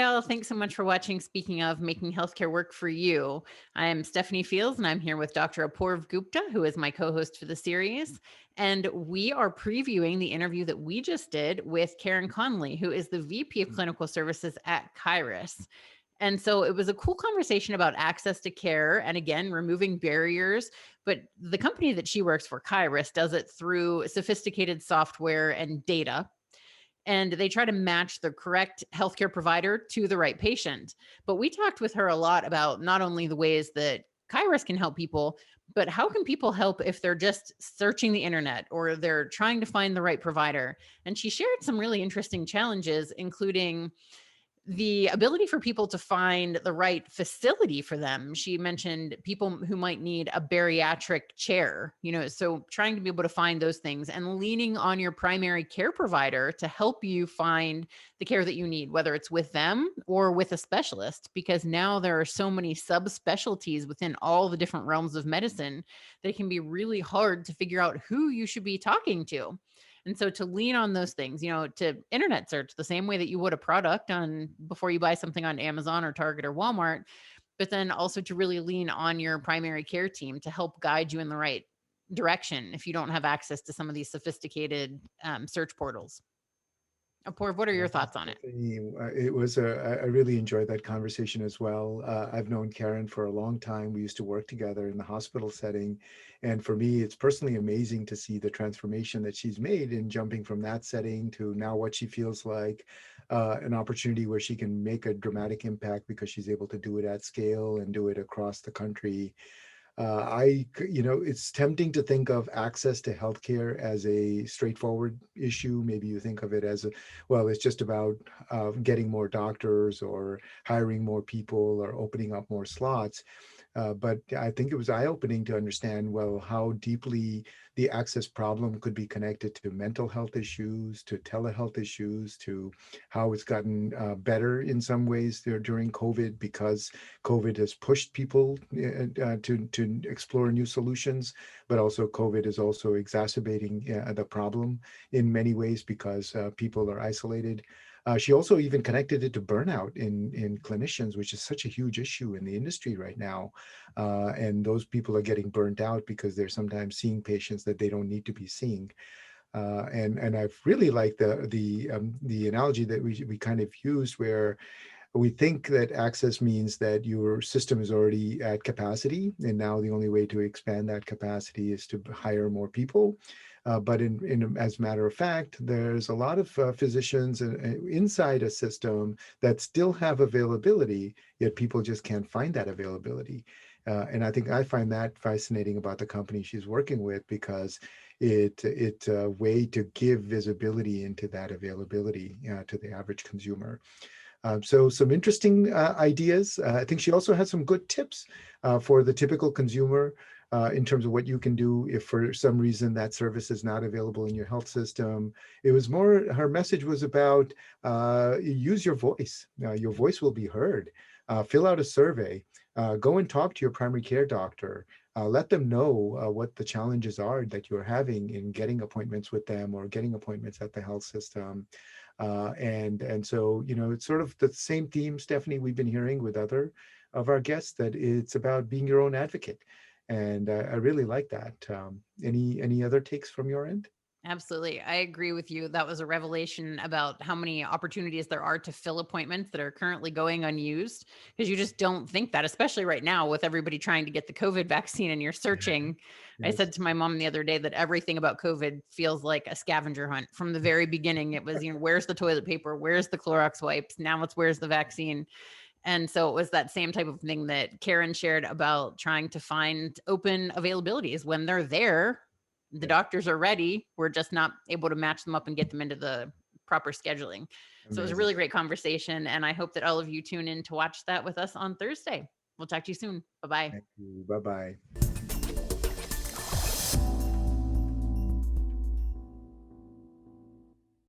Hi, all. Thanks so much for watching. Speaking of making healthcare work for you, I'm Stephanie Fields, and I'm here with Dr. Apoorv Gupta, who is my co host for the series. And we are previewing the interview that we just did with Karen Conley, who is the VP of Clinical Services at Kairos. And so it was a cool conversation about access to care and, again, removing barriers. But the company that she works for, Kairos, does it through sophisticated software and data, and they try to match the correct healthcare provider to the right patient. But we talked with her a lot about not only the ways that Kairos can help people, but how can people help if they're just searching the internet or they're trying to find the right provider. And she shared some really interesting challenges, including the ability for people to find the right facility for them. She mentioned people who might need a bariatric chair, so trying to be able to find those things and leaning on your primary care provider to help you find the care that you need, whether it's with them or with a specialist, because now there are so many subspecialties within all the different realms of medicine that it can be really hard to figure out who you should be talking to. And so to lean on those things, to internet search the same way that you would a product on before you buy something on Amazon or Target or Walmart, but then also to really lean on your primary care team to help guide you in the right direction if you don't have access to some of these sophisticated search portals. Apoorv, what are your thoughts on it? It was I really enjoyed that conversation as well. I've known Karen for a long time. We used to work together in the hospital setting. And for me, it's personally amazing to see the transformation that she's made in jumping from that setting to now what she feels like an opportunity where she can make a dramatic impact because she's able to do it at scale and do it across the country. It's tempting to think of access to healthcare as a straightforward issue. Maybe you think of it as well, it's just about getting more doctors or hiring more people or opening up more slots. But I think it was eye-opening to understand, well, how deeply the access problem could be connected to mental health issues, to telehealth issues, to how it's gotten better in some ways there during COVID because COVID has pushed people to explore new solutions, but also COVID is also exacerbating the problem in many ways because people are isolated. She also even connected it to burnout in clinicians, which is such a huge issue in the industry right now. And those people are getting burnt out because they're sometimes seeing patients that they don't need to be seeing. And I've really liked the analogy that we kind of used where we think that access means that your system is already at capacity, and now the only way to expand that capacity is to hire more people. But as a matter of fact, there's a lot of physicians inside a system that still have availability, yet people just can't find that availability. And I think I find that fascinating about the company she's working with because it's a way to give visibility into that availability to the average consumer. So some interesting ideas. I think she also has some good tips for the typical consumer in terms of what you can do if for some reason that service is not available in your health system. It was more, her message was about use your voice. Your voice will be heard. Fill out a survey. Go and talk to your primary care doctor. Let them know what the challenges are that you're having in getting appointments with them or getting appointments at the health system. And so, it's sort of the same theme, Stephanie, we've been hearing with other of our guests, that it's about being your own advocate. And I really like that. Any other takes from your end? Absolutely. I agree with you. That was a revelation about how many opportunities there are to fill appointments that are currently going unused because you just don't think that, especially right now with everybody trying to get the COVID vaccine and you're searching. I said Yes. to my mom the other day that everything about COVID feels like a scavenger hunt from the very beginning. It was, where's the toilet paper? Where's the Clorox wipes? Now it's where's the vaccine? And so it was that same type of thing that Karen shared about trying to find open availabilities when they're there. The Yeah. doctors are ready. We're just not able to match them up and get them into the proper scheduling. So it was a Amazing. really great conversation. And I hope that all of you tune in to watch that with us on Thursday. We'll talk to you soon. Bye bye. Thank you. Bye bye.